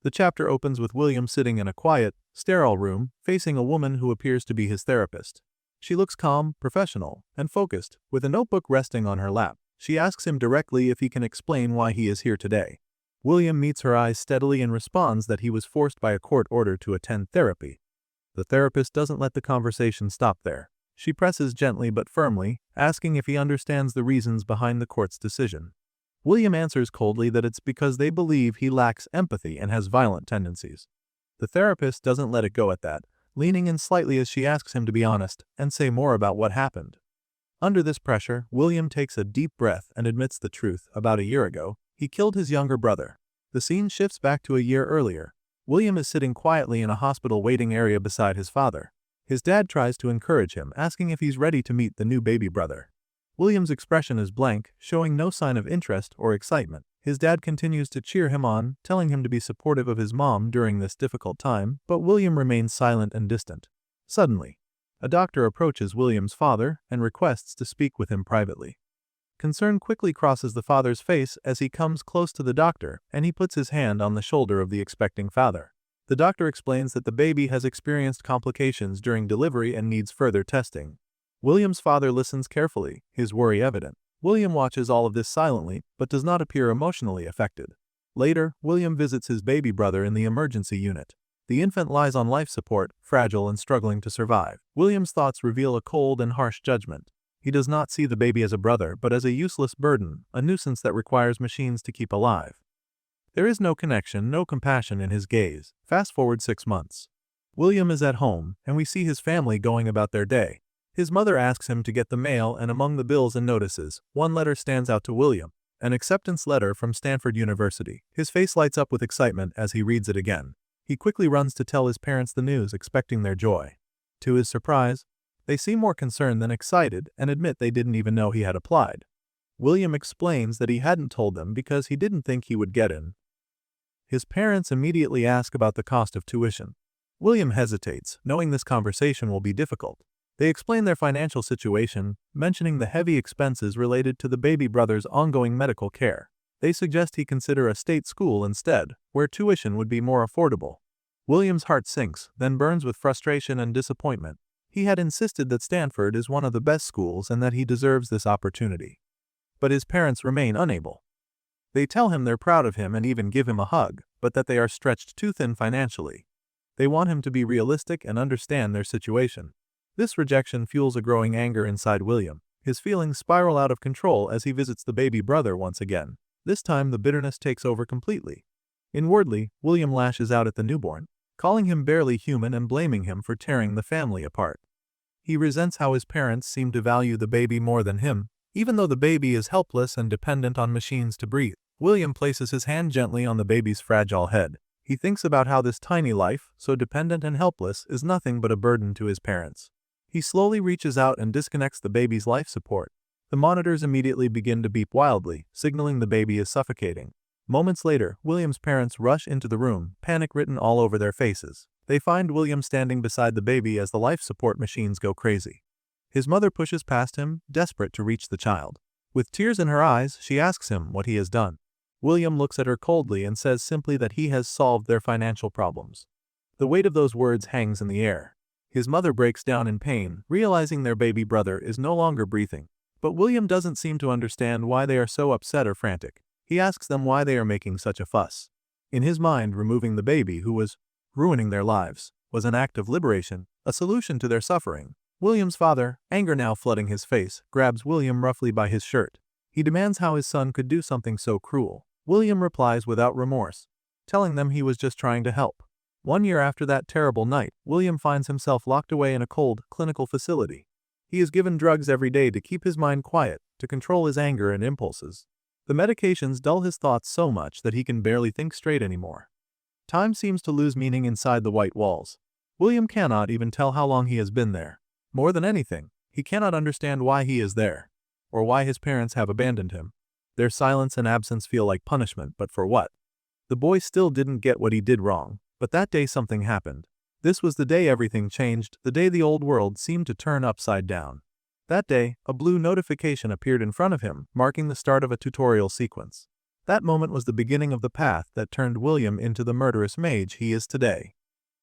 The chapter opens with William sitting in a quiet, sterile room, facing a woman who appears to be his therapist. She looks calm, professional, and focused, with a notebook resting on her lap. She asks him directly if he can explain why he is here today. William meets her eyes steadily and responds that he was forced by a court order to attend therapy. The therapist doesn't let the conversation stop there. She presses gently but firmly, asking if he understands the reasons behind the court's decision. William answers coldly that it's because they believe he lacks empathy and has violent tendencies. The therapist doesn't let it go at that, leaning in slightly as she asks him to be honest and say more about what happened. Under this pressure, William takes a deep breath and admits the truth. About a year ago, he killed his younger brother. The scene shifts back to a year earlier. William is sitting quietly in a hospital waiting area beside his father. His dad tries to encourage him, asking if he's ready to meet the new baby brother. William's expression is blank, showing no sign of interest or excitement. His dad continues to cheer him on, telling him to be supportive of his mom during this difficult time, but William remains silent and distant. Suddenly, a doctor approaches William's father and requests to speak with him privately. Concern quickly crosses the father's face as he comes close to the doctor, and he puts his hand on the shoulder of the expecting father. The doctor explains that the baby has experienced complications during delivery and needs further testing. William's father listens carefully, his worry evident. William watches all of this silently, but does not appear emotionally affected. Later, William visits his baby brother in the emergency unit. The infant lies on life support, fragile and struggling to survive. William's thoughts reveal a cold and harsh judgment. He does not see the baby as a brother, but as a useless burden, a nuisance that requires machines to keep alive. There is no connection, no compassion in his gaze. Fast forward 6 months. William is at home, and we see his family going about their day. His mother asks him to get the mail, and among the bills and notices, one letter stands out to William, an acceptance letter from Stanford University. His face lights up with excitement as he reads it again. He quickly runs to tell his parents the news, expecting their joy. To his surprise, they seem more concerned than excited and admit they didn't even know he had applied. William explains that he hadn't told them because he didn't think he would get in. His parents immediately ask about the cost of tuition. William hesitates, knowing this conversation will be difficult. They explain their financial situation, mentioning the heavy expenses related to the baby brother's ongoing medical care. They suggest he consider a state school instead, where tuition would be more affordable. William's heart sinks, then burns with frustration and disappointment. He had insisted that Stanford is one of the best schools and that he deserves this opportunity. But his parents remain unable. They tell him they're proud of him and even give him a hug, but that they are stretched too thin financially. They want him to be realistic and understand their situation. This rejection fuels a growing anger inside William. His feelings spiral out of control as he visits the baby brother once again. This time the bitterness takes over completely. Inwardly, William lashes out at the newborn, calling him barely human and blaming him for tearing the family apart. He resents how his parents seem to value the baby more than him, even though the baby is helpless and dependent on machines to breathe. William places his hand gently on the baby's fragile head. He thinks about how this tiny life, so dependent and helpless, is nothing but a burden to his parents. He slowly reaches out and disconnects the baby's life support. The monitors immediately begin to beep wildly, signaling the baby is suffocating. Moments later, William's parents rush into the room, panic written all over their faces. They find William standing beside the baby as the life support machines go crazy. His mother pushes past him, desperate to reach the child. With tears in her eyes, she asks him what he has done. William looks at her coldly and says simply that he has solved their financial problems. The weight of those words hangs in the air. His mother breaks down in pain, realizing their baby brother is no longer breathing. But William doesn't seem to understand why they are so upset or frantic. He asks them why they are making such a fuss. In his mind, removing the baby, who was ruining their lives, was an act of liberation, a solution to their suffering. William's father, anger now flooding his face, grabs William roughly by his shirt. He demands how his son could do something so cruel. William replies without remorse, telling them he was just trying to help. 1 year after that terrible night, William finds himself locked away in a cold, clinical facility. He is given drugs every day to keep his mind quiet, to control his anger and impulses. The medications dull his thoughts so much that he can barely think straight anymore. Time seems to lose meaning inside the white walls. William cannot even tell how long he has been there. More than anything, he cannot understand why he is there, or why his parents have abandoned him. Their silence and absence feel like punishment, but for what? The boy still didn't get what he did wrong. But that day something happened. This was the day everything changed, the day the old world seemed to turn upside down. That day, a blue notification appeared in front of him, marking the start of a tutorial sequence. That moment was the beginning of the path that turned William into the murderous mage he is today.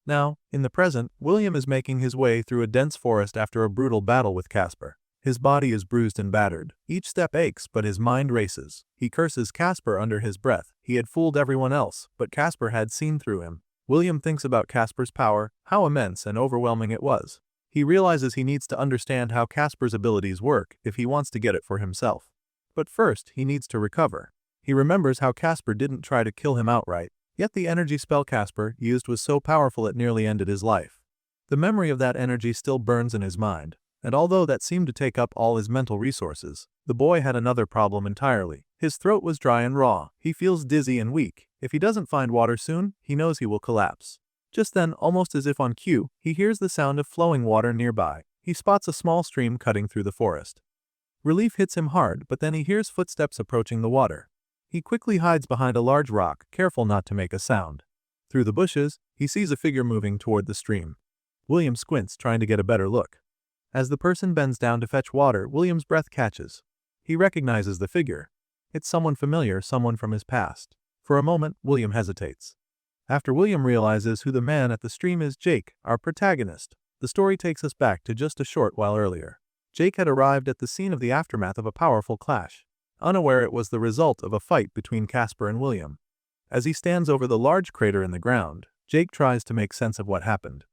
Now, in the present, William is making his way through a dense forest after a brutal battle with Casper. His body is bruised and battered. Each step aches, but his mind races. He curses Casper under his breath. He had fooled everyone else, but Casper had seen through him. William thinks about Casper's power, how immense and overwhelming it was. He realizes he needs to understand how Casper's abilities work if he wants to get it for himself. But first, he needs to recover. He remembers how Casper didn't try to kill him outright, yet the energy spell Casper used was so powerful it nearly ended his life. The memory of that energy still burns in his mind, and although that seemed to take up all his mental resources, the boy had another problem entirely. His throat was dry and raw. He feels dizzy and weak. If he doesn't find water soon, he knows he will collapse. Just then, almost as if on cue, he hears the sound of flowing water nearby. He spots a small stream cutting through the forest. Relief hits him hard, but then he hears footsteps approaching the water. He quickly hides behind a large rock, careful not to make a sound. Through the bushes, he sees a figure moving toward the stream. William squints, trying to get a better look. As the person bends down to fetch water, William's breath catches. He recognizes the figure. It's someone familiar, someone from his past. For a moment, William hesitates. After William realizes who the man at the stream is, Jake, our protagonist, the story takes us back to just a short while earlier. Jake had arrived at the scene of the aftermath of a powerful clash, unaware it was the result of a fight between Casper and William. As he stands over the large crater in the ground, Jake tries to make sense of what happened.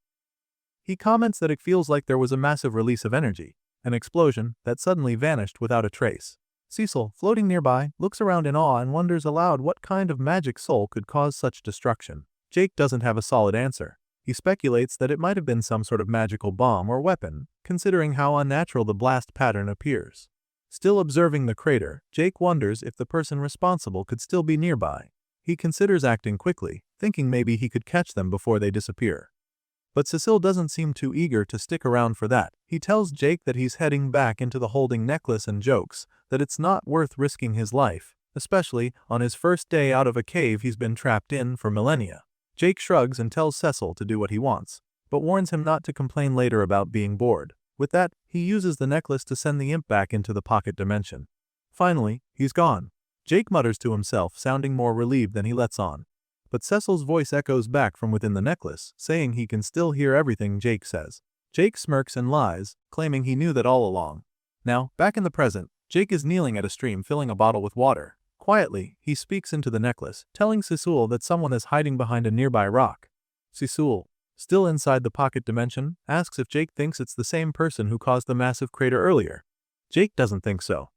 He comments that it feels like there was a massive release of energy, an explosion that suddenly vanished without a trace. Cecil, floating nearby, looks around in awe and wonders aloud what kind of magic soul could cause such destruction. Jake doesn't have a solid answer. He speculates that it might have been some sort of magical bomb or weapon, considering how unnatural the blast pattern appears. Still observing the crater, Jake wonders if the person responsible could still be nearby. He considers acting quickly, thinking maybe he could catch them before they disappear. But Cecil doesn't seem too eager to stick around for that. He tells Jake that he's heading back into the holding necklace and jokes that it's not worth risking his life, especially on his first day out of a cave he's been trapped in for millennia. Jake shrugs and tells Cecil to do what he wants, but warns him not to complain later about being bored. With that, he uses the necklace to send the imp back into the pocket dimension. Finally, he's gone. Jake mutters to himself, sounding more relieved than he lets on. But Cecil's voice echoes back from within the necklace, saying he can still hear everything Jake says. Jake smirks and lies, claiming he knew that all along. Now, back in the present, Jake is kneeling at a stream filling a bottle with water. Quietly, he speaks into the necklace, telling Cecil that someone is hiding behind a nearby rock. Cecil, still inside the pocket dimension, asks if Jake thinks it's the same person who caused the massive crater earlier. Jake doesn't think so.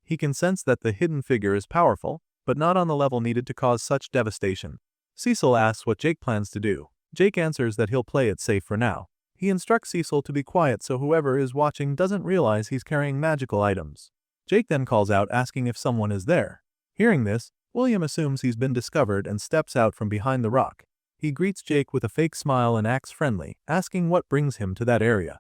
He can sense that the hidden figure is powerful, but not on the level needed to cause such devastation. Cecil asks what Jake plans to do. Jake answers that he'll play it safe for now. He instructs Cecil to be quiet so whoever is watching doesn't realize he's carrying magical items. Jake then calls out asking if someone is there. Hearing this, William assumes he's been discovered and steps out from behind the rock. He greets Jake with a fake smile and acts friendly, asking what brings him to that area.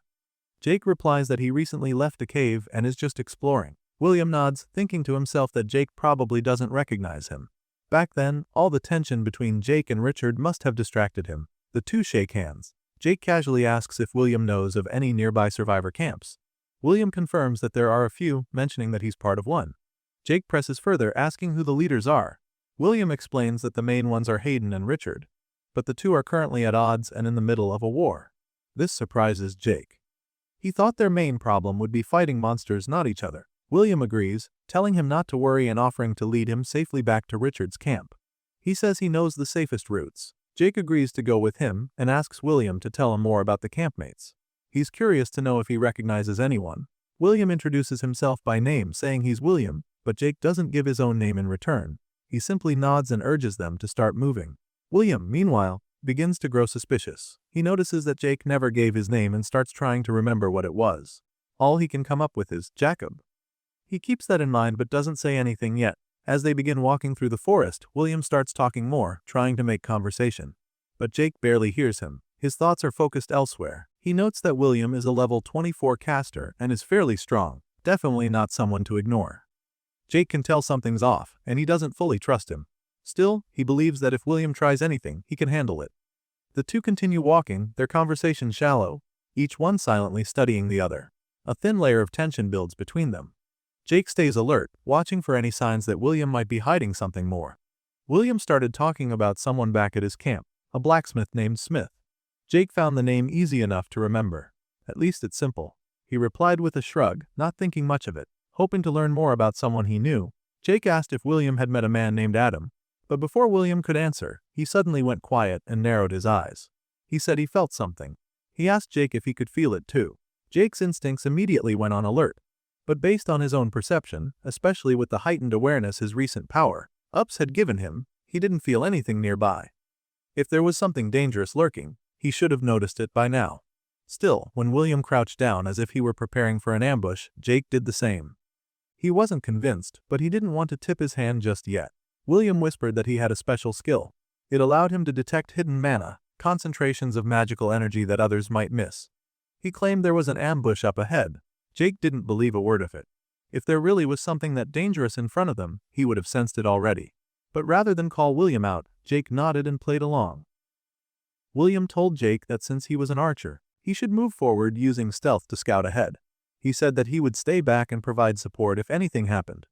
Jake replies that he recently left a cave and is just exploring. William nods, thinking to himself that Jake probably doesn't recognize him. Back then, all the tension between Jake and Richard must have distracted him. The two shake hands. Jake casually asks if William knows of any nearby survivor camps. William confirms that there are a few, mentioning that he's part of one. Jake presses further, asking who the leaders are. William explains that the main ones are Hayden and Richard, but the two are currently at odds and in the middle of a war. This surprises Jake. He thought their main problem would be fighting monsters, not each other. William agrees, telling him not to worry and offering to lead him safely back to Richard's camp. He says he knows the safest routes. Jake agrees to go with him and asks William to tell him more about the campmates. He's curious to know if he recognizes anyone. William introduces himself by name, saying he's William, but Jake doesn't give his own name in return. He simply nods and urges them to start moving. William, meanwhile, begins to grow suspicious. He notices that Jake never gave his name and starts trying to remember what it was. All he can come up with is Jacob. He keeps that in mind but doesn't say anything yet. As they begin walking through the forest, William starts talking more, trying to make conversation. But Jake barely hears him. His thoughts are focused elsewhere. He notes that William is a level 24 caster and is fairly strong, definitely not someone to ignore. Jake can tell something's off, and he doesn't fully trust him. Still, he believes that if William tries anything, he can handle it. The two continue walking, their conversation shallow, each one silently studying the other. A thin layer of tension builds between them. Jake stays alert, watching for any signs that William might be hiding something more. William started talking about someone back at his camp, a blacksmith named Smith. Jake found the name easy enough to remember. At least it's simple. He replied with a shrug, not thinking much of it. Hoping to learn more about someone he knew, Jake asked if William had met a man named Adam. But before William could answer, he suddenly went quiet and narrowed his eyes. He said he felt something. He asked Jake if he could feel it too. Jake's instincts immediately went on alert. But based on his own perception, especially with the heightened awareness his recent power-ups had given him, he didn't feel anything nearby. If there was something dangerous lurking, he should have noticed it by now. Still, when William crouched down as if he were preparing for an ambush, Jake did the same. He wasn't convinced, but he didn't want to tip his hand just yet. William whispered that he had a special skill. It allowed him to detect hidden mana, concentrations of magical energy that others might miss. He claimed there was an ambush up ahead. Jake didn't believe a word of it. If there really was something that dangerous in front of them, he would have sensed it already. But rather than call William out, Jake nodded and played along. William told Jake that since he was an archer, he should move forward using stealth to scout ahead. He said that he would stay back and provide support if anything happened.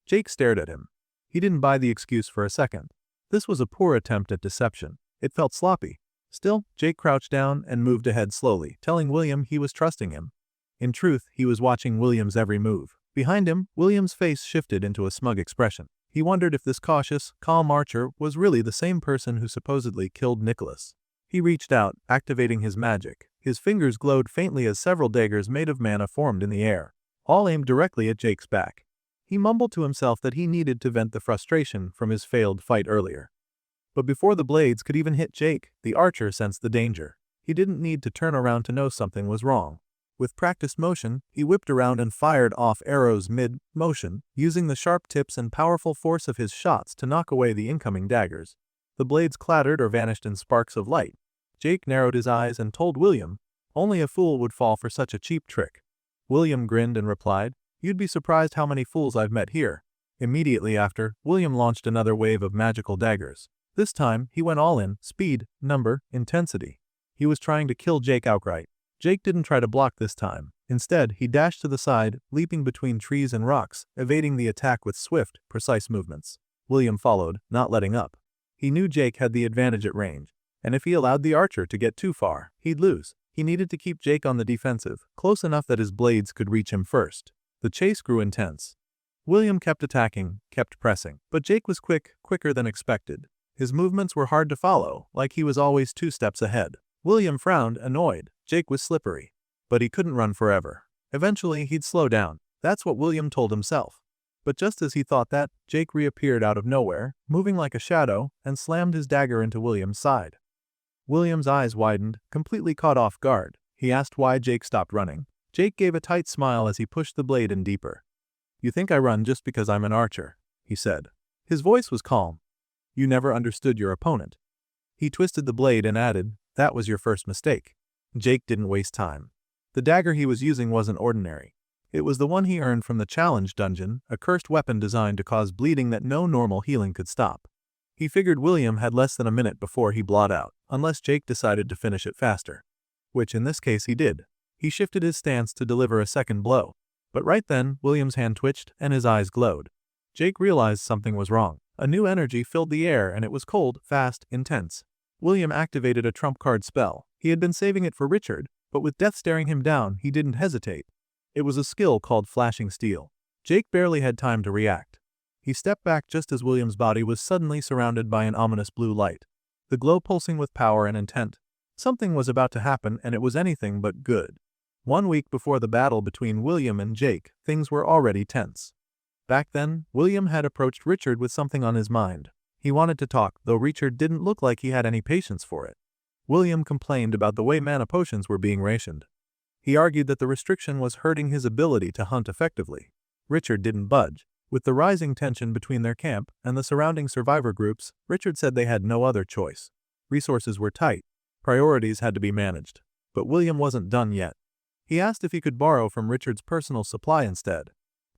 Jake stared at him. He didn't buy the excuse for a second. This was a poor attempt at deception. It felt sloppy. Still, Jake crouched down and moved ahead slowly, telling William he was trusting him. In truth, he was watching William's every move. Behind him, William's face shifted into a smug expression. He wondered if this cautious, calm archer was really the same person who supposedly killed Nicholas. He reached out, activating his magic. His fingers glowed faintly as several daggers made of mana formed in the air, all aimed directly at Jake's back. He mumbled to himself that he needed to vent the frustration from his failed fight earlier. But before the blades could even hit Jake, the archer sensed the danger. He didn't need to turn around to know something was wrong. With practiced motion, he whipped around and fired off arrows mid-motion, using the sharp tips and powerful force of his shots to knock away the incoming daggers. The blades clattered or vanished in sparks of light. Jake narrowed his eyes and told William, only a fool would fall for such a cheap trick. William grinned and replied, "You'd be surprised how many fools I've met here." Immediately after, William launched another wave of magical daggers. This time, he went all in, speed, number, intensity. He was trying to kill Jake outright. Jake didn't try to block this time. Instead, he dashed to the side, leaping between trees and rocks, evading the attack with swift, precise movements. William followed, not letting up. He knew Jake had the advantage at range, and if he allowed the archer to get too far, he'd lose. He needed to keep Jake on the defensive, close enough that his blades could reach him first. The chase grew intense. William kept attacking, kept pressing, but Jake was quicker than expected. His movements were hard to follow, like he was always 2 steps ahead. William frowned, annoyed. Jake was slippery. But he couldn't run forever. Eventually, he'd slow down. That's what William told himself. But just as he thought that, Jake reappeared out of nowhere, moving like a shadow, and slammed his dagger into William's side. William's eyes widened, completely caught off guard. He asked why Jake stopped running. Jake gave a tight smile as he pushed the blade in deeper. "You think I run just because I'm an archer," he said. His voice was calm. "You never understood your opponent." He twisted the blade and added, "That was your first mistake." Jake didn't waste time. The dagger he was using wasn't ordinary. It was the one he earned from the challenge dungeon, a cursed weapon designed to cause bleeding that no normal healing could stop. He figured William had less than a minute before he bled out, unless Jake decided to finish it faster. Which in this case he did. He shifted his stance to deliver a second blow. But right then, William's hand twitched and his eyes glowed. Jake realized something was wrong. A new energy filled the air and it was cold, fast, intense. William activated a trump card spell. He had been saving it for Richard, but with death staring him down, he didn't hesitate. It was a skill called Flashing Steel. Jake barely had time to react. He stepped back just as William's body was suddenly surrounded by an ominous blue light, the glow pulsing with power and intent. Something was about to happen and it was anything but good. 1 week before the battle between William and Jake, things were already tense. Back then, William had approached Richard with something on his mind. He wanted to talk, though Richard didn't look like he had any patience for it. William complained about the way mana potions were being rationed. He argued that the restriction was hurting his ability to hunt effectively. Richard didn't budge. With the rising tension between their camp and the surrounding survivor groups, Richard said they had no other choice. Resources were tight. Priorities had to be managed. But William wasn't done yet. He asked if he could borrow from Richard's personal supply instead.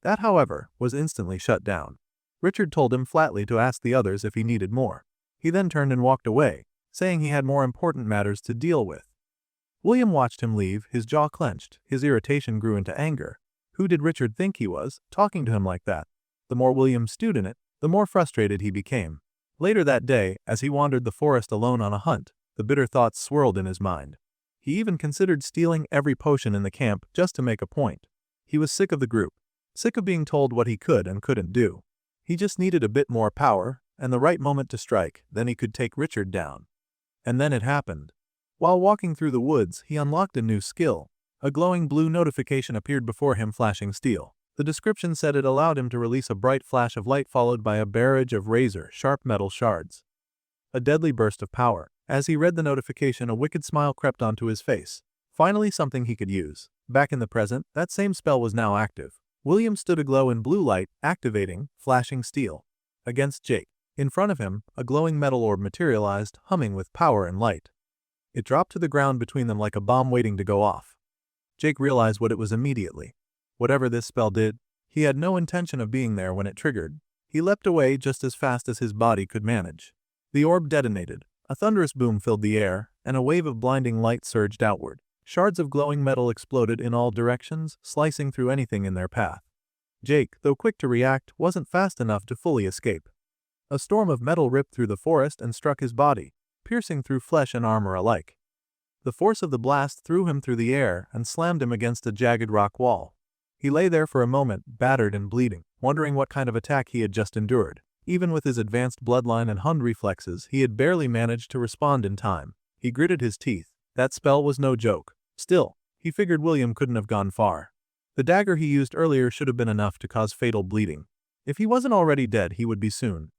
That, however, was instantly shut down. Richard told him flatly to ask the others if he needed more. He then turned and walked away, saying he had more important matters to deal with. William watched him leave, his jaw clenched. His irritation grew into anger. Who did Richard think he was, talking to him like that? The more William stewed in it, the more frustrated he became. Later that day, as he wandered the forest alone on a hunt, the bitter thoughts swirled in his mind. He even considered stealing every potion in the camp just to make a point. He was sick of the group, sick of being told what he could and couldn't do. He just needed a bit more power, and the right moment to strike, then he could take Richard down. And then it happened. While walking through the woods, he unlocked a new skill. A glowing blue notification appeared before him, flashing steel. The description said it allowed him to release a bright flash of light followed by a barrage of razor-sharp metal shards. A deadly burst of power. As he read the notification, a wicked smile crept onto his face. Finally something he could use. Back in the present, that same spell was now active. William stood aglow in blue light, activating, flashing steel. Against Jake. In front of him, a glowing metal orb materialized, humming with power and light. It dropped to the ground between them like a bomb waiting to go off. Jake realized what it was immediately. Whatever this spell did, he had no intention of being there when it triggered. He leapt away just as fast as his body could manage. The orb detonated. A thunderous boom filled the air, and a wave of blinding light surged outward. Shards of glowing metal exploded in all directions, slicing through anything in their path. Jake, though quick to react, wasn't fast enough to fully escape. A storm of metal ripped through the forest and struck his body, piercing through flesh and armor alike. The force of the blast threw him through the air and slammed him against a jagged rock wall. He lay there for a moment, battered and bleeding, wondering what kind of attack he had just endured. Even with his advanced bloodline and Hun reflexes, he had barely managed to respond in time. He gritted his teeth. That spell was no joke. Still, he figured William couldn't have gone far. The dagger he used earlier should have been enough to cause fatal bleeding. If he wasn't already dead, he would be soon.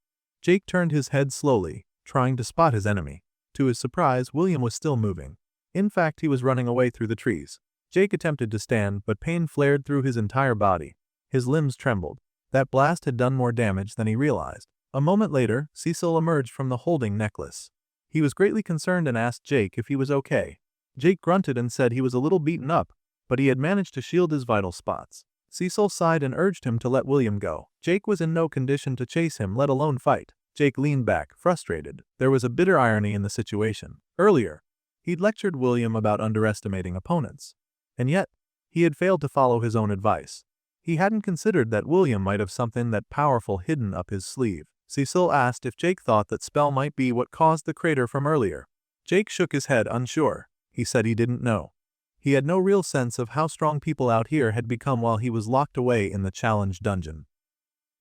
Jake turned his head slowly, trying to spot his enemy. To his surprise, William was still moving. In fact, he was running away through the trees. Jake attempted to stand, but pain flared through his entire body. His limbs trembled. That blast had done more damage than he realized. A moment later, Cecil emerged from the holding necklace. He was greatly concerned and asked Jake if he was okay. Jake grunted and said he was a little beaten up, but he had managed to shield his vital spots. Cecil sighed and urged him to let William go. Jake was in no condition to chase him, let alone fight. Jake leaned back, frustrated. There was a bitter irony in the situation. Earlier, he'd lectured William about underestimating opponents. And yet, he had failed to follow his own advice. He hadn't considered that William might have something that powerful hidden up his sleeve. Cecil asked if Jake thought that spell might be what caused the crater from earlier. Jake shook his head, unsure. He said he didn't know. He had no real sense of how strong people out here had become while he was locked away in the challenge dungeon.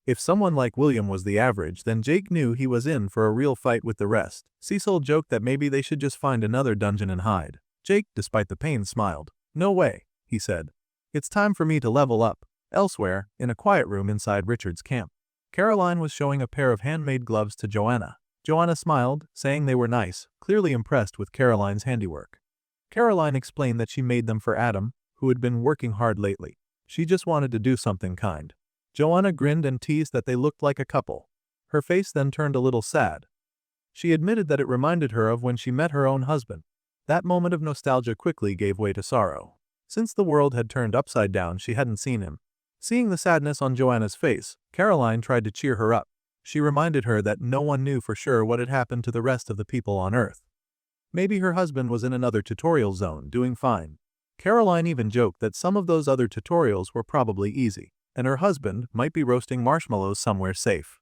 If someone like William was the average, then Jake knew he was in for a real fight with the rest. Cecil joked that maybe they should just find another dungeon and hide. Jake, despite the pain, smiled. "No way," he said. "It's time for me to level up." Elsewhere, in a quiet room inside Richard's camp, Caroline was showing a pair of handmade gloves to Joanna. Joanna smiled, saying they were nice, clearly impressed with Caroline's handiwork. Caroline explained that she made them for Adam, who had been working hard lately. She just wanted to do something kind. Joanna grinned and teased that they looked like a couple. Her face then turned a little sad. She admitted that it reminded her of when she met her own husband. That moment of nostalgia quickly gave way to sorrow. Since the world had turned upside down, she hadn't seen him. Seeing the sadness on Joanna's face, Caroline tried to cheer her up. She reminded her that no one knew for sure what had happened to the rest of the people on Earth. Maybe her husband was in another tutorial zone, doing fine. Caroline even joked that some of those other tutorials were probably easy, and her husband might be roasting marshmallows somewhere safe.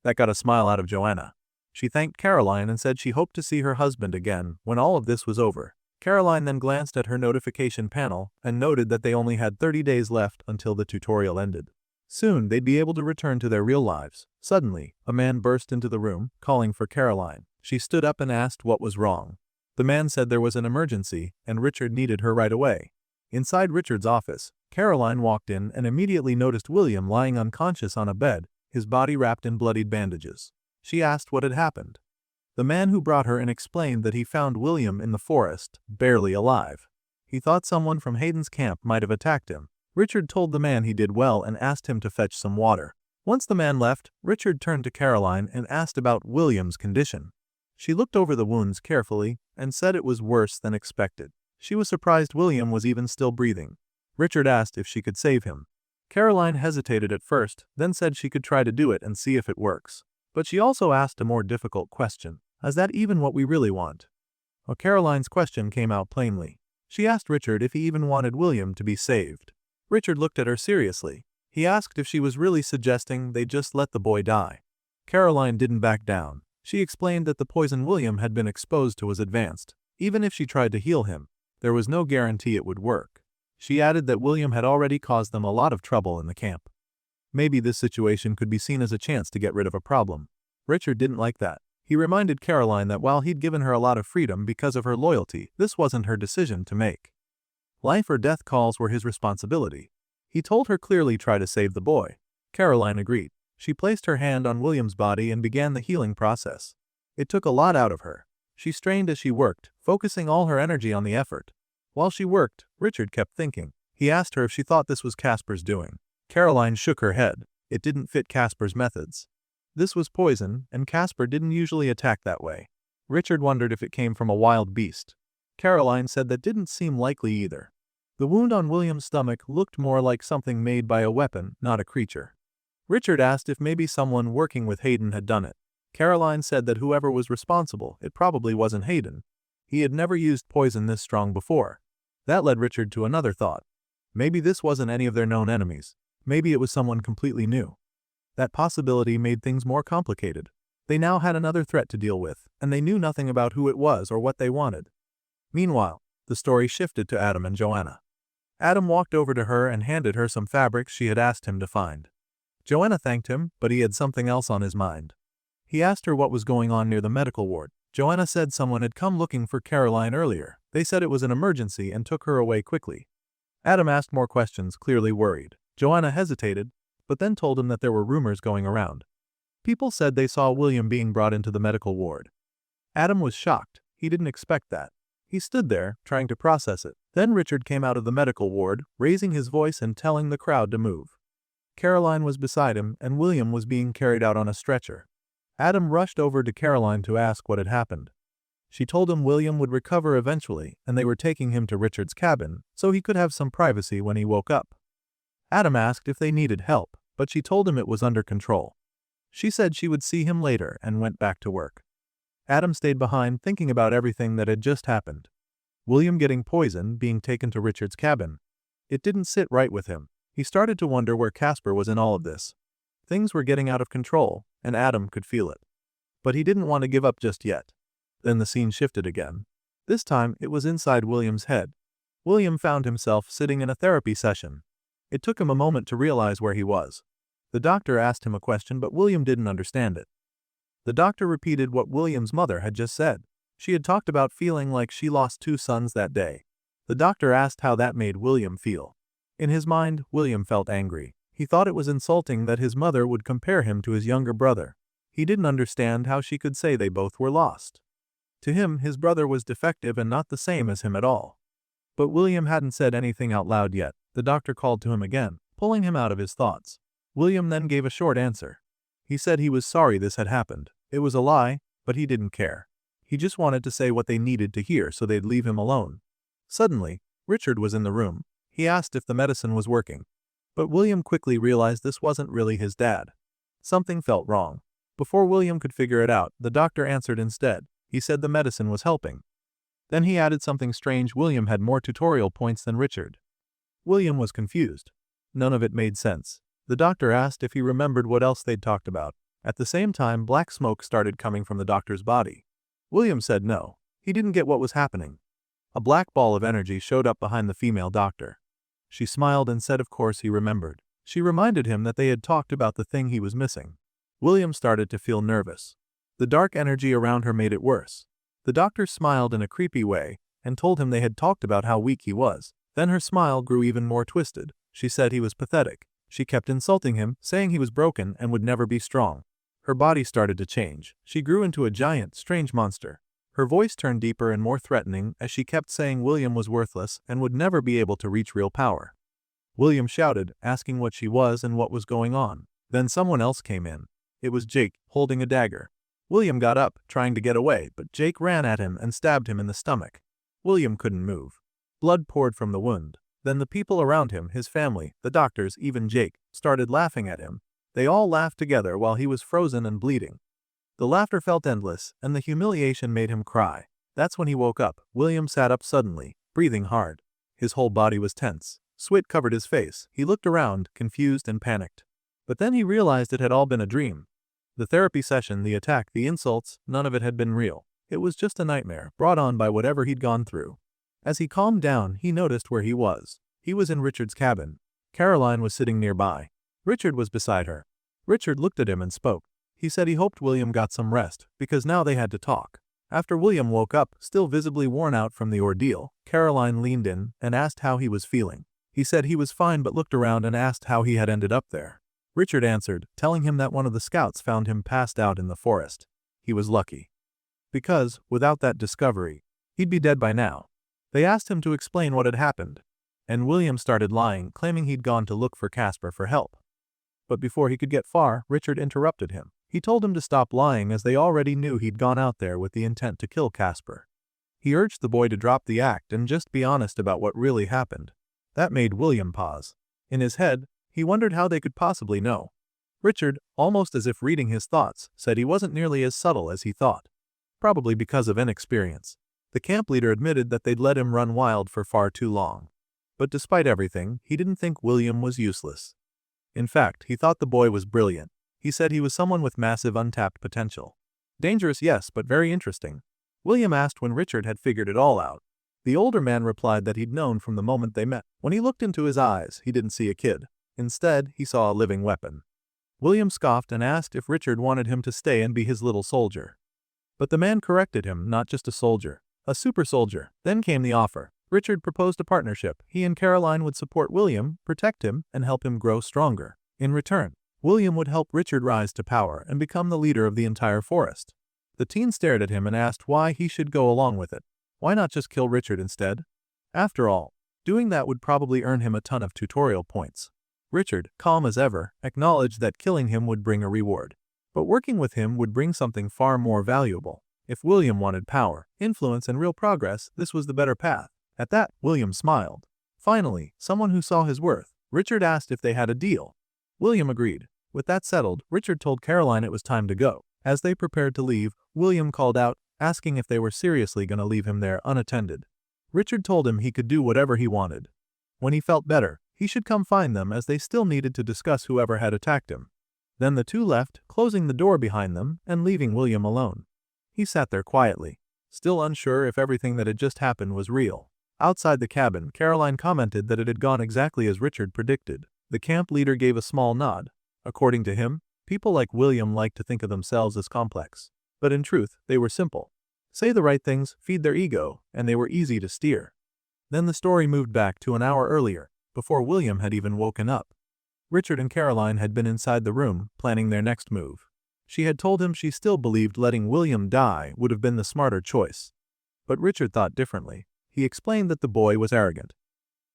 That got a smile out of Joanna. She thanked Caroline and said she hoped to see her husband again when all of this was over. Caroline then glanced at her notification panel and noted that they only had 30 days left until the tutorial ended. Soon they'd be able to return to their real lives. Suddenly, a man burst into the room, calling for Caroline. She stood up and asked what was wrong. The man said there was an emergency and Richard needed her right away. Inside Richard's office, Caroline walked in and immediately noticed William lying unconscious on a bed, his body wrapped in bloodied bandages. She asked what had happened. The man who brought her in explained that he found William in the forest, barely alive. He thought someone from Hayden's camp might have attacked him. Richard told the man he did well and asked him to fetch some water. Once the man left, Richard turned to Caroline and asked about William's condition. She looked over the wounds carefully and said it was worse than expected. She was surprised William was even still breathing. Richard asked if she could save him. Caroline hesitated at first, then said she could try to do it and see if it works. But she also asked a more difficult question. Is that even what we really want? Well, Caroline's question came out plainly. She asked Richard if he even wanted William to be saved. Richard looked at her seriously. He asked if she was really suggesting they just let the boy die. Caroline didn't back down. She explained that the poison William had been exposed to was advanced. Even if she tried to heal him, there was no guarantee it would work. She added that William had already caused them a lot of trouble in the camp. Maybe this situation could be seen as a chance to get rid of a problem. Richard didn't like that. He reminded Caroline that while he'd given her a lot of freedom because of her loyalty, this wasn't her decision to make. Life or death calls were his responsibility. He told her clearly try to save the boy. Caroline agreed. She placed her hand on William's body and began the healing process. It took a lot out of her. She strained as she worked, focusing all her energy on the effort. While she worked, Richard kept thinking. He asked her if she thought this was Casper's doing. Caroline shook her head. It didn't fit Casper's methods. This was poison, and Casper didn't usually attack that way. Richard wondered if it came from a wild beast. Caroline said that didn't seem likely either. The wound on William's stomach looked more like something made by a weapon, not a creature. Richard asked if maybe someone working with Hayden had done it. Caroline said that whoever was responsible, it probably wasn't Hayden. He had never used poison this strong before. That led Richard to another thought. Maybe this wasn't any of their known enemies. Maybe it was someone completely new. That possibility made things more complicated. They now had another threat to deal with, and they knew nothing about who it was or what they wanted. Meanwhile, the story shifted to Adam and Joanna. Adam walked over to her and handed her some fabrics she had asked him to find. Joanna thanked him, but he had something else on his mind. He asked her what was going on near the medical ward. Joanna said someone had come looking for Caroline earlier. They said it was an emergency and took her away quickly. Adam asked more questions, clearly worried. Joanna hesitated, but then told him that there were rumors going around. People said they saw William being brought into the medical ward. Adam was shocked. He didn't expect that. He stood there, trying to process it. Then Richard came out of the medical ward, raising his voice and telling the crowd to move. Caroline was beside him, and William was being carried out on a stretcher. Adam rushed over to Caroline to ask what had happened. She told him William would recover eventually, and they were taking him to Richard's cabin, so he could have some privacy when he woke up. Adam asked if they needed help, but she told him it was under control. She said she would see him later and went back to work. Adam stayed behind thinking about everything that had just happened. William getting poisoned, being taken to Richard's cabin. It didn't sit right with him. He started to wonder where Casper was in all of this. Things were getting out of control, and Adam could feel it. But he didn't want to give up just yet. Then the scene shifted again. This time, it was inside William's head. William found himself sitting in a therapy session. It took him a moment to realize where he was. The doctor asked him a question, but William didn't understand it. The doctor repeated what William's mother had just said. She had talked about feeling like she lost 2 sons that day. The doctor asked how that made William feel. In his mind, William felt angry. He thought it was insulting that his mother would compare him to his younger brother. He didn't understand how she could say they both were lost. To him, his brother was defective and not the same as him at all. But William hadn't said anything out loud yet. The doctor called to him again, pulling him out of his thoughts. William then gave a short answer. He said he was sorry this had happened. It was a lie, but he didn't care. He just wanted to say what they needed to hear so they'd leave him alone. Suddenly, Richard was in the room. He asked if the medicine was working. But William quickly realized this wasn't really his dad. Something felt wrong. Before William could figure it out, the doctor answered instead. He said the medicine was helping. Then he added something strange. William had more tutorial points than Richard. William was confused. None of it made sense. The doctor asked if he remembered what else they'd talked about. At the same time, black smoke started coming from the doctor's body. William said no. He didn't get what was happening. A black ball of energy showed up behind the female doctor. She smiled and said of course he remembered. She reminded him that they had talked about the thing he was missing. William started to feel nervous. The dark energy around her made it worse. The doctor smiled in a creepy way and told him they had talked about how weak he was. Then her smile grew even more twisted. She said he was pathetic. She kept insulting him, saying he was broken and would never be strong. Her body started to change. She grew into a giant, strange monster. Her voice turned deeper and more threatening as she kept saying William was worthless and would never be able to reach real power. William shouted, asking what she was and what was going on. Then someone else came in. It was Jake, holding a dagger. William got up, trying to get away, but Jake ran at him and stabbed him in the stomach. William couldn't move. Blood poured from the wound. Then the people around him, his family, the doctors, even Jake, started laughing at him. They all laughed together while he was frozen and bleeding. The laughter felt endless, and the humiliation made him cry. That's when he woke up. William sat up suddenly, breathing hard. His whole body was tense. Sweat covered his face. He looked around, confused and panicked. But then he realized it had all been a dream. The therapy session, the attack, the insults, none of it had been real. It was just a nightmare, brought on by whatever he'd gone through. As he calmed down, he noticed where he was. He was in Richard's cabin. Caroline was sitting nearby. Richard was beside her. Richard looked at him and spoke. He said he hoped William got some rest, because now they had to talk. After William woke up, still visibly worn out from the ordeal, Caroline leaned in and asked how he was feeling. He said he was fine but looked around and asked how he had ended up there. Richard answered, telling him that one of the scouts found him passed out in the forest. He was lucky. Because, without that discovery, he'd be dead by now. They asked him to explain what had happened. And William started lying, claiming he'd gone to look for Casper for help. But before he could get far, Richard interrupted him. He told him to stop lying as they already knew he'd gone out there with the intent to kill Casper. He urged the boy to drop the act and just be honest about what really happened. That made William pause. In his head, he wondered how they could possibly know. Richard, almost as if reading his thoughts, said he wasn't nearly as subtle as he thought. Probably because of inexperience. The camp leader admitted that they'd let him run wild for far too long. But despite everything, he didn't think William was useless. In fact, he thought the boy was brilliant. He said he was someone with massive untapped potential. Dangerous, yes, but very interesting. William asked when Richard had figured it all out. The older man replied that he'd known from the moment they met. When he looked into his eyes, he didn't see a kid. Instead, he saw a living weapon. William scoffed and asked if Richard wanted him to stay and be his little soldier. But the man corrected him, not just a soldier, a super soldier. Then came the offer. Richard proposed a partnership. He and Caroline would support William, protect him, and help him grow stronger. In return, William would help Richard rise to power and become the leader of the entire forest. The teen stared at him and asked why he should go along with it. Why not just kill Richard instead? After all, doing that would probably earn him a ton of tutorial points. Richard, calm as ever, acknowledged that killing him would bring a reward. But working with him would bring something far more valuable. If William wanted power, influence, and real progress, this was the better path. At that, William smiled. Finally, someone who saw his worth. Richard asked if they had a deal. William agreed. With that settled, Richard told Caroline it was time to go. As they prepared to leave, William called out, asking if they were seriously going to leave him there unattended. Richard told him he could do whatever he wanted. When he felt better, he should come find them as they still needed to discuss whoever had attacked him. Then the two left, closing the door behind them and leaving William alone. He sat there quietly, still unsure if everything that had just happened was real. Outside the cabin, Caroline commented that it had gone exactly as Richard predicted. The camp leader gave a small nod. According to him, people like William liked to think of themselves as complex. But in truth, they were simple. Say the right things, feed their ego, and they were easy to steer. Then the story moved back to an hour earlier, before William had even woken up. Richard and Caroline had been inside the room, planning their next move. She had told him she still believed letting William die would have been the smarter choice. But Richard thought differently. He explained that the boy was arrogant.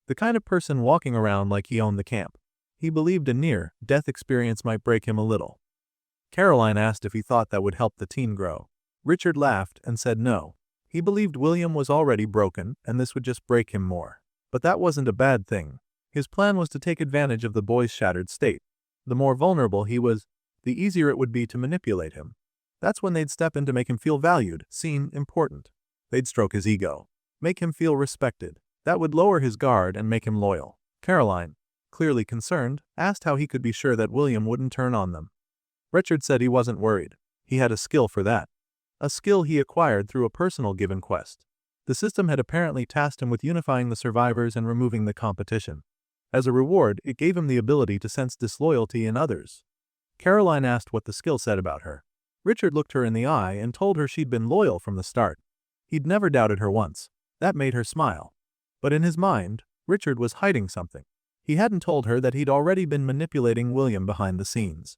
The kind of person walking around like he owned the camp. He believed a near-death experience might break him a little. Caroline asked if he thought that would help the teen grow. Richard laughed and said no. He believed William was already broken and this would just break him more. But that wasn't a bad thing. His plan was to take advantage of the boy's shattered state. The more vulnerable he was, the easier it would be to manipulate him. That's when they'd step in to make him feel valued, seen, important. They'd stroke his ego, make him feel respected. That would lower his guard and make him loyal. Caroline, clearly concerned, asked how he could be sure that William wouldn't turn on them. Richard said he wasn't worried. He had a skill for that. A skill he acquired through a personal given quest. The system had apparently tasked him with unifying the survivors and removing the competition. As a reward, it gave him the ability to sense disloyalty in others. Caroline asked what the skill said about her. Richard looked her in the eye and told her she'd been loyal from the start. He'd never doubted her once. That made her smile. But in his mind, Richard was hiding something. He hadn't told her that he'd already been manipulating William behind the scenes.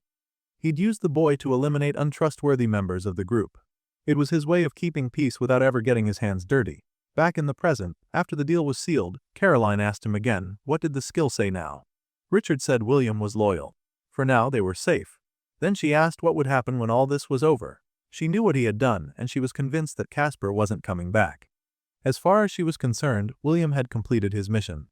He'd used the boy to eliminate untrustworthy members of the group. It was his way of keeping peace without ever getting his hands dirty. Back in the present, after the deal was sealed, Caroline asked him again, what did the skill say now? Richard said William was loyal. For now, they were safe. Then she asked what would happen when all this was over. She knew what he had done, and she was convinced that Casper wasn't coming back. As far as she was concerned, William had completed his mission.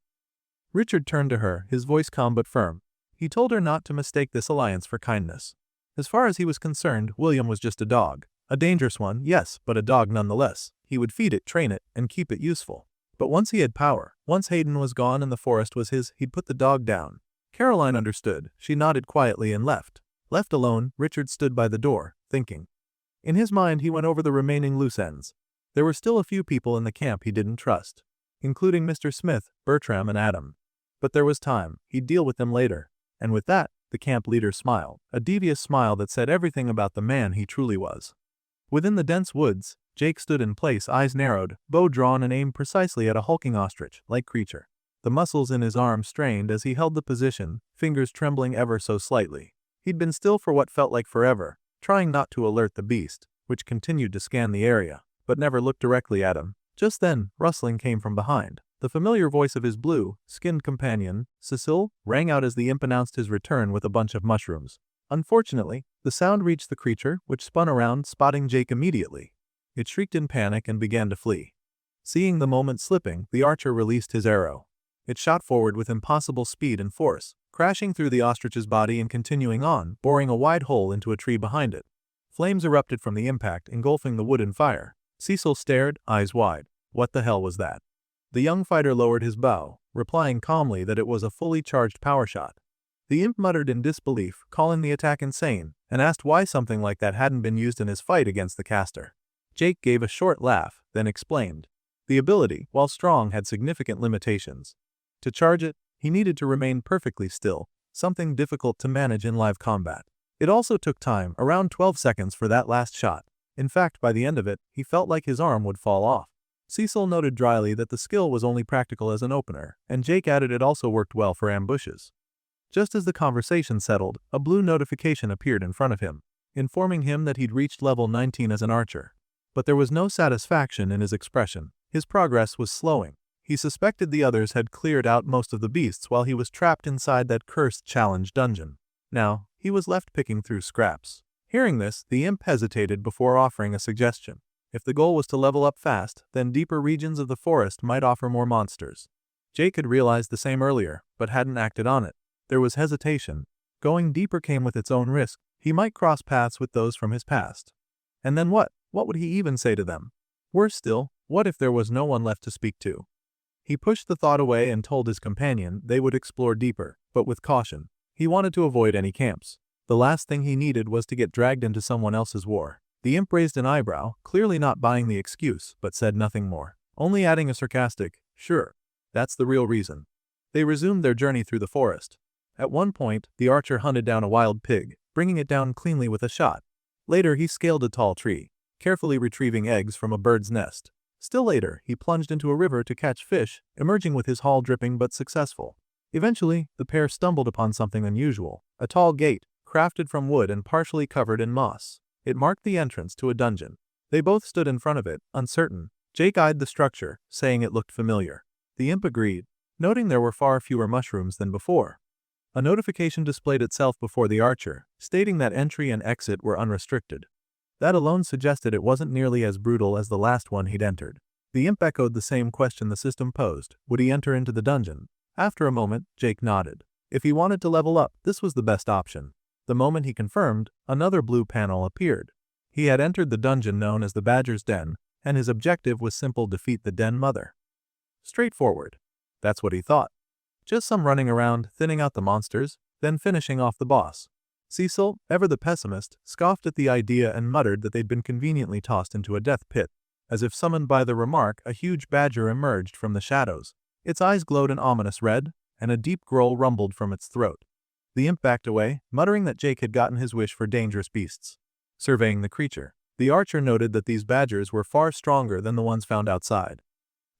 Richard turned to her, his voice calm but firm. He told her not to mistake this alliance for kindness. As far as he was concerned, William was just a dog. A dangerous one, yes, but a dog nonetheless. He would feed it, train it, and keep it useful. But once he had power, once Hayden was gone and the forest was his, he'd put the dog down. Caroline understood. She nodded quietly and left. Left alone, Richard stood by the door, thinking. In his mind he went over the remaining loose ends. There were still a few people in the camp he didn't trust, including Mr. Smith, Bertram and Adam. But there was time, he'd deal with them later. And with that, the camp leader smiled, a devious smile that said everything about the man he truly was. Within the dense woods, Jake stood in place, eyes narrowed, bow drawn and aimed precisely at a hulking ostrich-like creature. The muscles in his arm strained as he held the position, fingers trembling ever so slightly. He'd been still for what felt like forever, trying not to alert the beast, which continued to scan the area, but never looked directly at him. Just then, rustling came from behind. The familiar voice of his blue-skinned companion, Cecile, rang out as the imp announced his return with a bunch of mushrooms. Unfortunately, the sound reached the creature, which spun around, spotting Jake immediately. It shrieked in panic and began to flee. Seeing the moment slipping, the archer released his arrow. It shot forward with impossible speed and force, crashing through the ostrich's body and continuing on, boring a wide hole into a tree behind it. Flames erupted from the impact, engulfing the wood in fire. Cecil stared, eyes wide. What the hell was that? The young fighter lowered his bow, replying calmly that it was a fully charged power shot. The imp muttered in disbelief, calling the attack insane, and asked why something like that hadn't been used in his fight against the caster. Jake gave a short laugh, then explained. The ability, while strong, had significant limitations. To charge it, he needed to remain perfectly still, something difficult to manage in live combat. It also took time, around 12 seconds for that last shot. In fact, by the end of it, he felt like his arm would fall off. Cecil noted dryly that the skill was only practical as an opener, and Jake added it also worked well for ambushes. Just as the conversation settled, a blue notification appeared in front of him, informing him that he'd reached level 19 as an archer. But there was no satisfaction in his expression. His progress was slowing. He suspected the others had cleared out most of the beasts while he was trapped inside that cursed challenge dungeon. Now, he was left picking through scraps. Hearing this, the imp hesitated before offering a suggestion. If the goal was to level up fast, then deeper regions of the forest might offer more monsters. Jake had realized the same earlier, but hadn't acted on it. There was hesitation. Going deeper came with its own risk. He might cross paths with those from his past. And then what? What would he even say to them? Worse still, what if there was no one left to speak to? He pushed the thought away and told his companion they would explore deeper, but with caution. He wanted to avoid any camps. The last thing he needed was to get dragged into someone else's war. The imp raised an eyebrow, clearly not buying the excuse, but said nothing more, only adding a sarcastic, "Sure. That's the real reason." They resumed their journey through the forest. At one point, the archer hunted down a wild pig, bringing it down cleanly with a shot. Later, he scaled a tall tree, carefully retrieving eggs from a bird's nest. Still later, he plunged into a river to catch fish, emerging with his haul dripping but successful. Eventually, the pair stumbled upon something unusual, a tall gate, crafted from wood and partially covered in moss. It marked the entrance to a dungeon. They both stood in front of it, uncertain. Jake eyed the structure, saying it looked familiar. The imp agreed, noting there were far fewer mushrooms than before. A notification displayed itself before the archer, stating that entry and exit were unrestricted. That alone suggested it wasn't nearly as brutal as the last one he'd entered. The imp echoed the same question the system posed. Would he enter into the dungeon? After a moment, Jake nodded. If he wanted to level up, this was the best option. The moment he confirmed, another blue panel appeared. He had entered the dungeon known as the Badger's Den, and his objective was simple: defeat the Den Mother. Straightforward. That's what he thought. Just some running around, thinning out the monsters, then finishing off the boss. Cecil, ever the pessimist, scoffed at the idea and muttered that they'd been conveniently tossed into a death pit. As if summoned by the remark, a huge badger emerged from the shadows. Its eyes glowed an ominous red, and a deep growl rumbled from its throat. The imp backed away, muttering that Jake had gotten his wish for dangerous beasts. Surveying the creature, the archer noted that these badgers were far stronger than the ones found outside.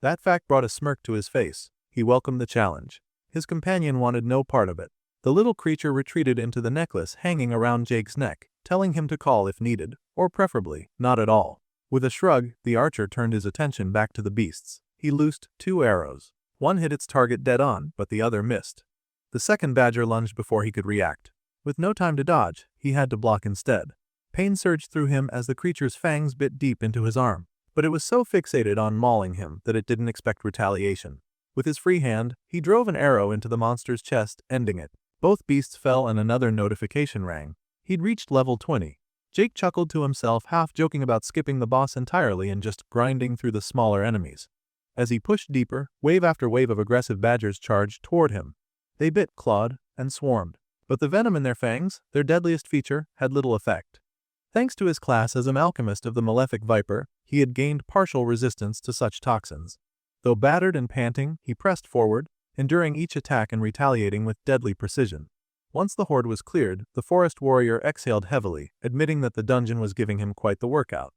That fact brought a smirk to his face. He welcomed the challenge. His companion wanted no part of it. The little creature retreated into the necklace hanging around Jake's neck, telling him to call if needed, or preferably, not at all. With a shrug, the archer turned his attention back to the beasts. He loosed 2 arrows. One hit its target dead on, but the other missed. The second badger lunged before he could react. With no time to dodge, he had to block instead. Pain surged through him as the creature's fangs bit deep into his arm, but it was so fixated on mauling him that it didn't expect retaliation. With his free hand, he drove an arrow into the monster's chest, ending it. Both beasts fell and another notification rang. He'd reached level 20. Jake chuckled to himself, half joking about skipping the boss entirely and just grinding through the smaller enemies. As he pushed deeper, wave after wave of aggressive badgers charged toward him. They bit, clawed, and swarmed. But the venom in their fangs, their deadliest feature, had little effect. Thanks to his class as an alchemist of the malefic viper, he had gained partial resistance to such toxins. Though battered and panting, he pressed forward, enduring each attack and retaliating with deadly precision. Once the horde was cleared, the forest warrior exhaled heavily, admitting that the dungeon was giving him quite the workout.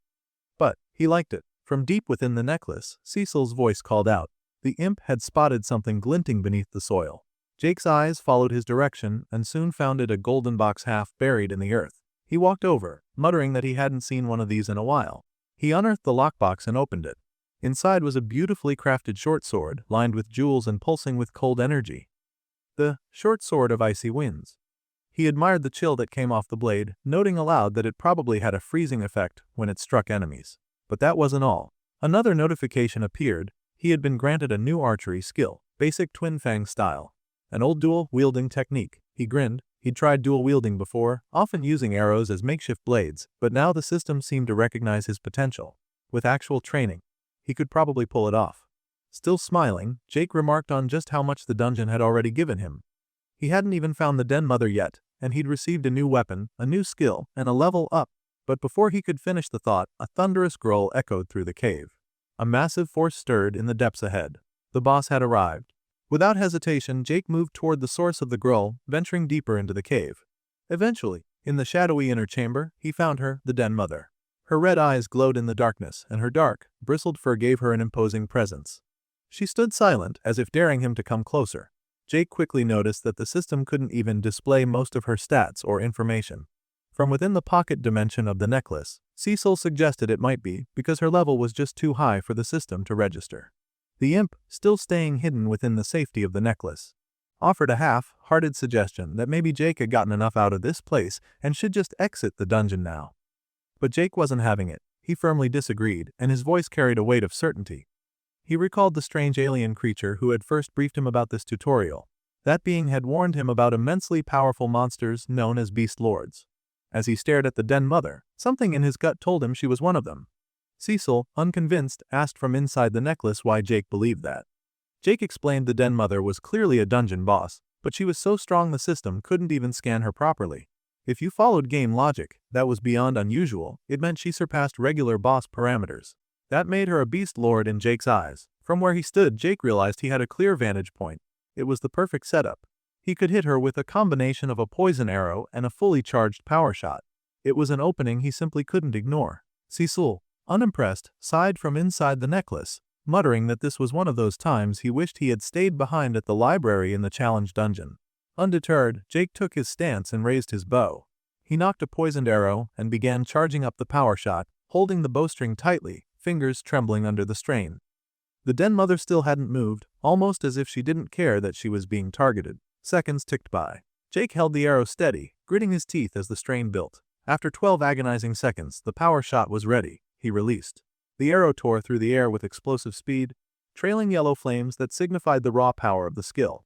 But he liked it. From deep within the necklace, Cecil's voice called out. The imp had spotted something glinting beneath the soil. Jake's eyes followed his direction and soon found it a golden box half buried in the earth. He walked over, muttering that he hadn't seen one of these in a while. He unearthed the lockbox and opened it. Inside was a beautifully crafted short sword, lined with jewels and pulsing with cold energy. The short sword of icy winds. He admired the chill that came off the blade, noting aloud that it probably had a freezing effect when it struck enemies. But that wasn't all. Another notification appeared. He had been granted a new archery skill, basic twin fang style. An old dual-wielding technique. He grinned. He'd tried dual-wielding before, often using arrows as makeshift blades, but now the system seemed to recognize his potential. With actual training, he could probably pull it off. Still smiling, Jake remarked on just how much the dungeon had already given him. He hadn't even found the den mother yet, and he'd received a new weapon, a new skill, and a level up. But before he could finish the thought, a thunderous growl echoed through the cave. A massive force stirred in the depths ahead. The boss had arrived. Without hesitation, Jake moved toward the source of the growl, venturing deeper into the cave. Eventually, in the shadowy inner chamber, he found her, the den mother. Her red eyes glowed in the darkness, and her dark, bristled fur gave her an imposing presence. She stood silent, as if daring him to come closer. Jake quickly noticed that the system couldn't even display most of her stats or information. From within the pocket dimension of the necklace, Cecil suggested it might be because her level was just too high for the system to register. The imp, still staying hidden within the safety of the necklace, offered a half-hearted suggestion that maybe Jake had gotten enough out of this place and should just exit the dungeon now. But Jake wasn't having it. He firmly disagreed, and his voice carried a weight of certainty. He recalled the strange alien creature who had first briefed him about this tutorial. That being had warned him about immensely powerful monsters known as beast lords. As he stared at the den mother, something in his gut told him she was one of them. Cecil, unconvinced, asked from inside the necklace why Jake believed that. Jake explained the den mother was clearly a dungeon boss, but she was so strong the system couldn't even scan her properly. If you followed game logic, that was beyond unusual. It meant she surpassed regular boss parameters. That made her a beast lord in Jake's eyes. From where he stood, Jake realized he had a clear vantage point. It was the perfect setup. He could hit her with a combination of a poison arrow and a fully charged power shot. It was an opening he simply couldn't ignore. Cecil, unimpressed, sighed from inside the necklace, muttering that this was one of those times he wished he had stayed behind at the library in the challenge dungeon. Undeterred, Jake took his stance and raised his bow. He knocked a poisoned arrow and began charging up the power shot, holding the bowstring tightly, fingers trembling under the strain. The den mother still hadn't moved, almost as if she didn't care that she was being targeted. Seconds ticked by. Jake held the arrow steady, gritting his teeth as the strain built. After 12 agonizing seconds, the power shot was ready. He released. The arrow tore through the air with explosive speed, trailing yellow flames that signified the raw power of the skill.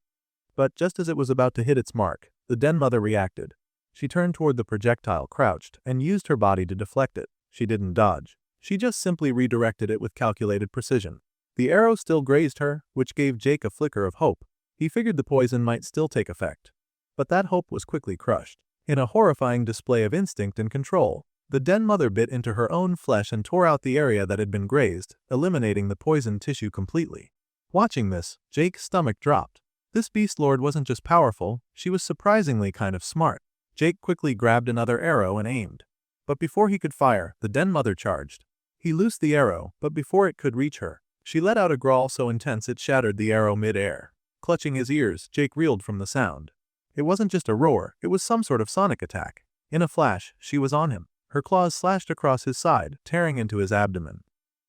But just as it was about to hit its mark, the den mother reacted. She turned toward the projectile, crouched, and used her body to deflect it. She didn't dodge. She just simply redirected it with calculated precision. The arrow still grazed her, which gave Jake a flicker of hope. He figured the poison might still take effect. But that hope was quickly crushed. In a horrifying display of instinct and control, the den mother bit into her own flesh and tore out the area that had been grazed, eliminating the poisoned tissue completely. Watching this, Jake's stomach dropped. This beast lord wasn't just powerful, she was surprisingly kind of smart. Jake quickly grabbed another arrow and aimed. But before he could fire, the den mother charged. He loosed the arrow, but before it could reach her, she let out a growl so intense it shattered the arrow mid-air. Clutching his ears, Jake reeled from the sound. It wasn't just a roar, it was some sort of sonic attack. In a flash, she was on him. Her claws slashed across his side, tearing into his abdomen.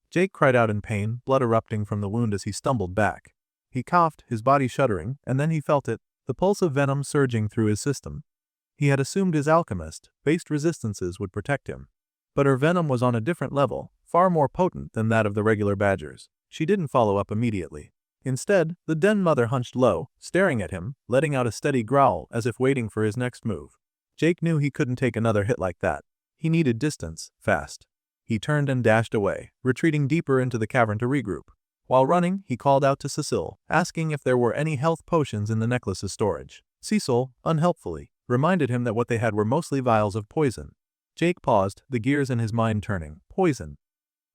Jake cried out in pain, blood erupting from the wound as he stumbled back. He coughed, his body shuddering, and then he felt it, the pulse of venom surging through his system. He had assumed his alchemist-based resistances would protect him. But her venom was on a different level, far more potent than that of the regular badgers. She didn't follow up immediately. Instead, the den mother hunched low, staring at him, letting out a steady growl as if waiting for his next move. Jake knew he couldn't take another hit like that. He needed distance, fast. He turned and dashed away, retreating deeper into the cavern to regroup. While running, he called out to Cecile, asking if there were any health potions in the necklace's storage. Cecile, unhelpfully, reminded him that what they had were mostly vials of poison. Jake paused, the gears in his mind turning. Poison.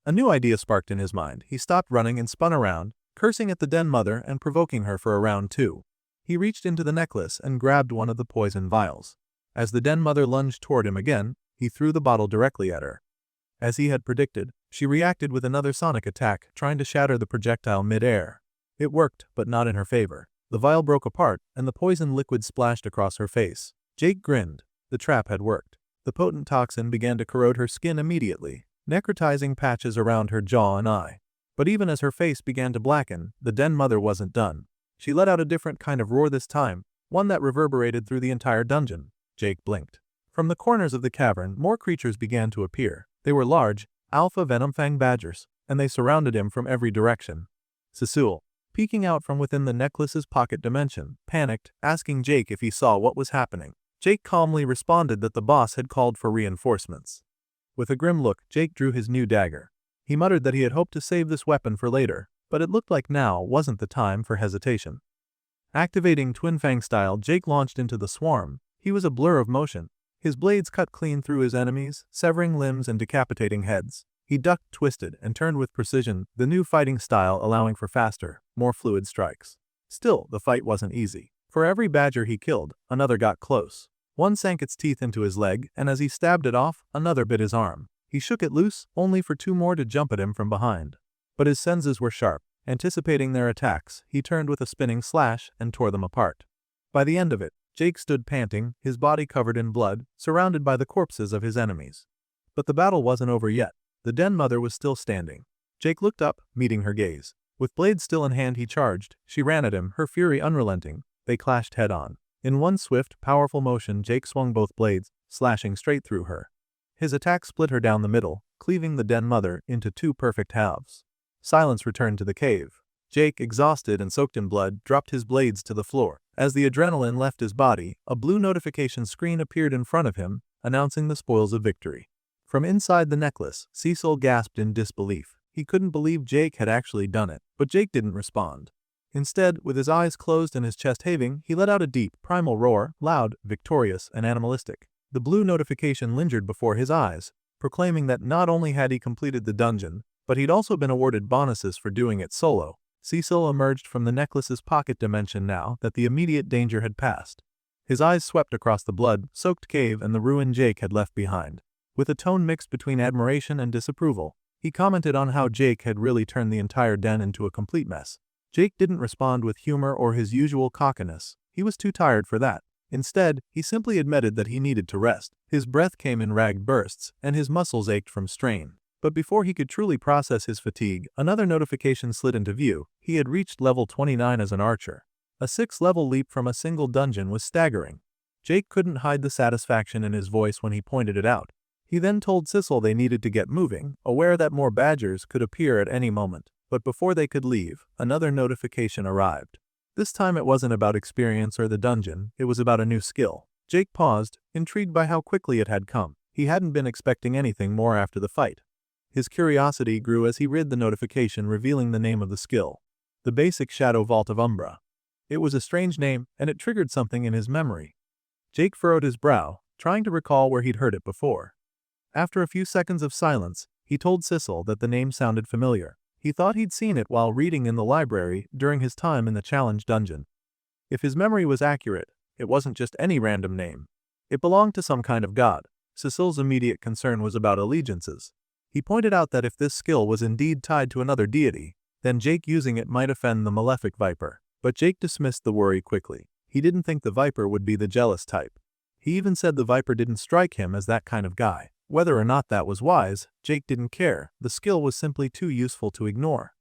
A new idea sparked in his mind. He stopped running and spun around, cursing at the den mother and provoking her for a round two. He reached into the necklace and grabbed one of the poison vials. As the den mother lunged toward him again, he threw the bottle directly at her. As he had predicted, she reacted with another sonic attack, trying to shatter the projectile mid-air. It worked, but not in her favor. The vial broke apart, and the poison liquid splashed across her face. Jake grinned. The trap had worked. The potent toxin began to corrode her skin immediately, necrotizing patches around her jaw and eye. But even as her face began to blacken, the den mother wasn't done. She let out a different kind of roar this time, one that reverberated through the entire dungeon. Jake blinked. From the corners of the cavern, more creatures began to appear. They were large, alpha venomfang badgers, and they surrounded him from every direction. Cecile, peeking out from within the necklace's pocket dimension, panicked, asking Jake if he saw what was happening. Jake calmly responded that the boss had called for reinforcements. With a grim look, Jake drew his new dagger. He muttered that he had hoped to save this weapon for later, but it looked like now wasn't the time for hesitation. Activating Twin Fang style, Jake launched into the swarm. He was a blur of motion. His blades cut clean through his enemies, severing limbs and decapitating heads. He ducked, twisted, and turned with precision, the new fighting style allowing for faster, more fluid strikes. Still, the fight wasn't easy. For every badger he killed, another got close. One sank its teeth into his leg, and as he stabbed it off, another bit his arm. He shook it loose, only for two more to jump at him from behind. But his senses were sharp. Anticipating their attacks, he turned with a spinning slash and tore them apart. By the end of it, Jake stood panting, his body covered in blood, surrounded by the corpses of his enemies. But the battle wasn't over yet. The den mother was still standing. Jake looked up, meeting her gaze. With blade still in hand he charged. She ran at him, her fury unrelenting. They clashed head-on. In one swift, powerful motion, Jake swung both blades, slashing straight through her. His attack split her down the middle, cleaving the den mother into two perfect halves. Silence returned to the cave. Jake, exhausted and soaked in blood, dropped his blades to the floor. As the adrenaline left his body, a blue notification screen appeared in front of him, announcing the spoils of victory. From inside the necklace, Cecil gasped in disbelief. He couldn't believe Jake had actually done it, but Jake didn't respond. Instead, with his eyes closed and his chest heaving, he let out a deep, primal roar, loud, victorious, and animalistic. The blue notification lingered before his eyes, proclaiming that not only had he completed the dungeon, but he'd also been awarded bonuses for doing it solo. Cecil emerged from the necklace's pocket dimension now that the immediate danger had passed. His eyes swept across the blood-soaked cave and the ruin Jake had left behind. With a tone mixed between admiration and disapproval, he commented on how Jake had really turned the entire den into a complete mess. Jake didn't respond with humor or his usual cockiness. He was too tired for that. Instead, he simply admitted that he needed to rest. His breath came in ragged bursts, and his muscles ached from strain. But before he could truly process his fatigue, another notification slid into view. He had reached level 29 as an archer. A 6-level leap from a single dungeon was staggering. Jake couldn't hide the satisfaction in his voice when he pointed it out. He then told Cecil they needed to get moving, aware that more badgers could appear at any moment. But before they could leave, another notification arrived. This time it wasn't about experience or the dungeon, it was about a new skill. Jake paused, intrigued by how quickly it had come. He hadn't been expecting anything more after the fight. His curiosity grew as he read the notification revealing the name of the skill. The Basic Shadow Vault of Umbra. It was a strange name, and it triggered something in his memory. Jake furrowed his brow, trying to recall where he'd heard it before. After a few seconds of silence, he told Cecil that the name sounded familiar. He thought he'd seen it while reading in the library during his time in the challenge dungeon. If his memory was accurate, it wasn't just any random name. It belonged to some kind of god. Cecil's immediate concern was about allegiances. He pointed out that if this skill was indeed tied to another deity, then Jake using it might offend the malefic viper. But Jake dismissed the worry quickly. He didn't think the viper would be the jealous type. He even said the viper didn't strike him as that kind of guy. Whether or not that was wise, Jake didn't care. The skill was simply too useful to ignore.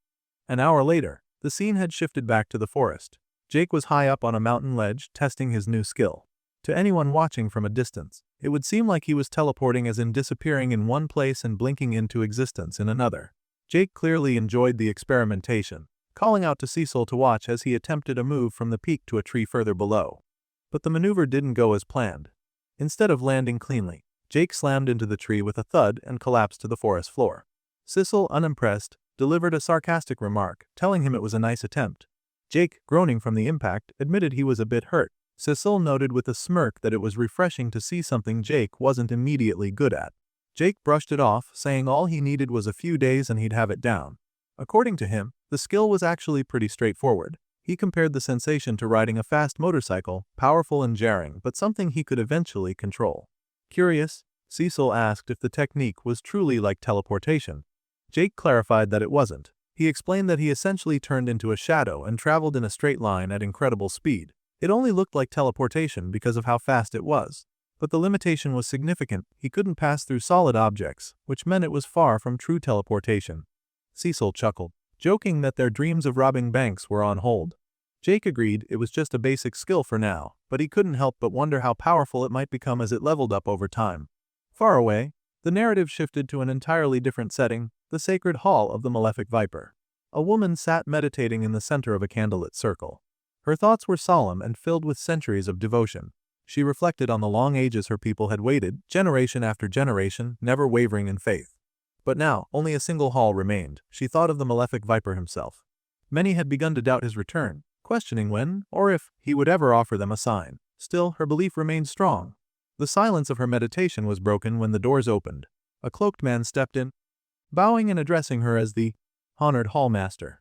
An hour later, the scene had shifted back to the forest. Jake was high up on a mountain ledge, testing his new skill. To anyone watching from a distance, it would seem like he was teleporting, as in disappearing in one place and blinking into existence in another. Jake clearly enjoyed the experimentation, calling out to Cecil to watch as he attempted a move from the peak to a tree further below. But the maneuver didn't go as planned. Instead of landing cleanly, Jake slammed into the tree with a thud and collapsed to the forest floor. Cecil, unimpressed, delivered a sarcastic remark, telling him it was a nice attempt. Jake, groaning from the impact, admitted he was a bit hurt. Cecil noted with a smirk that it was refreshing to see something Jake wasn't immediately good at. Jake brushed it off, saying all he needed was a few days and he'd have it down. According to him, the skill was actually pretty straightforward. He compared the sensation to riding a fast motorcycle, powerful and jarring, but something he could eventually control. Curious, Cecil asked if the technique was truly like teleportation. Jake clarified that it wasn't. He explained that he essentially turned into a shadow and traveled in a straight line at incredible speed. It only looked like teleportation because of how fast it was. But the limitation was significant. He couldn't pass through solid objects, which meant it was far from true teleportation. Cecil chuckled, joking that their dreams of robbing banks were on hold. Jake agreed it was just a basic skill for now, but he couldn't help but wonder how powerful it might become as it leveled up over time. Far away, the narrative shifted to an entirely different setting, the sacred hall of the Malefic Viper. A woman sat meditating in the center of a candlelit circle. Her thoughts were solemn and filled with centuries of devotion. She reflected on the long ages her people had waited, generation after generation, never wavering in faith. But now, only a single hall remained. She thought of the Malefic Viper himself. Many had begun to doubt his return, questioning when, or if, he would ever offer them a sign. Still, her belief remained strong. The silence of her meditation was broken when the doors opened. A cloaked man stepped in, bowing and addressing her as the honored hallmaster.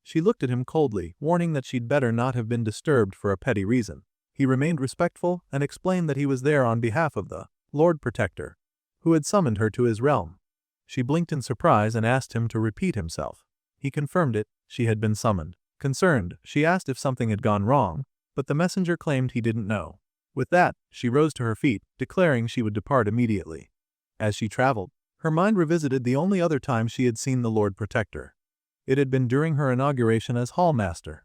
She looked at him coldly, warning that she'd better not have been disturbed for a petty reason. He remained respectful and explained that he was there on behalf of the Lord Protector, who had summoned her to his realm. She blinked in surprise and asked him to repeat himself. He confirmed it. She had been summoned. Concerned, she asked if something had gone wrong, but the messenger claimed he didn't know. With that, she rose to her feet, declaring she would depart immediately. As she traveled, her mind revisited the only other time she had seen the Lord Protector. It had been during her inauguration as Hallmaster.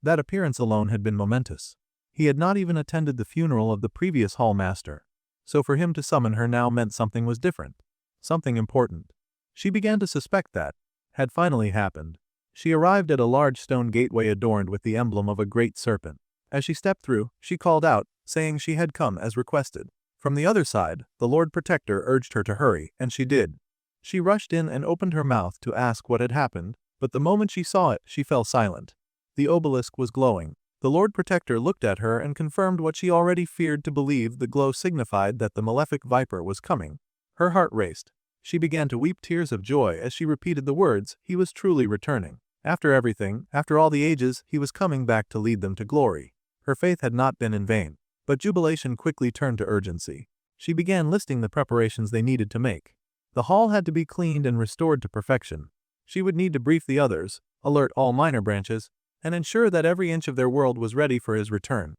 That appearance alone had been momentous. He had not even attended the funeral of the previous Hallmaster, so for him to summon her now meant something was different. Something important. She began to suspect that had finally happened. She arrived at a large stone gateway adorned with the emblem of a great serpent. As she stepped through, she called out, saying she had come as requested. From the other side, the Lord Protector urged her to hurry, and she did. She rushed in and opened her mouth to ask what had happened, but the moment she saw it, she fell silent. The obelisk was glowing. The Lord Protector looked at her and confirmed what she already feared to believe. The glow signified that the Malefic Viper was coming. Her heart raced. She began to weep tears of joy as she repeated the words, he was truly returning. After everything, after all the ages, he was coming back to lead them to glory. Her faith had not been in vain. But jubilation quickly turned to urgency. She began listing the preparations they needed to make. The hall had to be cleaned and restored to perfection. She would need to brief the others, alert all minor branches, and ensure that every inch of their world was ready for his return.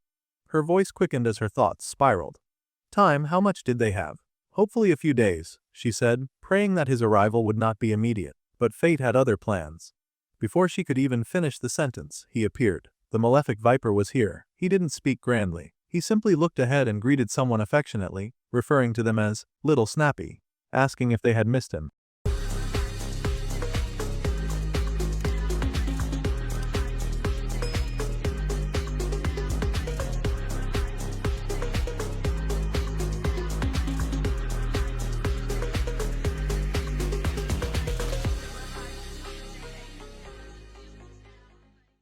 Her voice quickened as her thoughts spiraled. Time, how much did they have? Hopefully a few days, she said, praying that his arrival would not be immediate. But fate had other plans. Before she could even finish the sentence, he appeared. The Malefic Viper was here. He didn't speak grandly. He simply looked ahead and greeted someone affectionately, referring to them as Little Snappy, asking if they had missed him.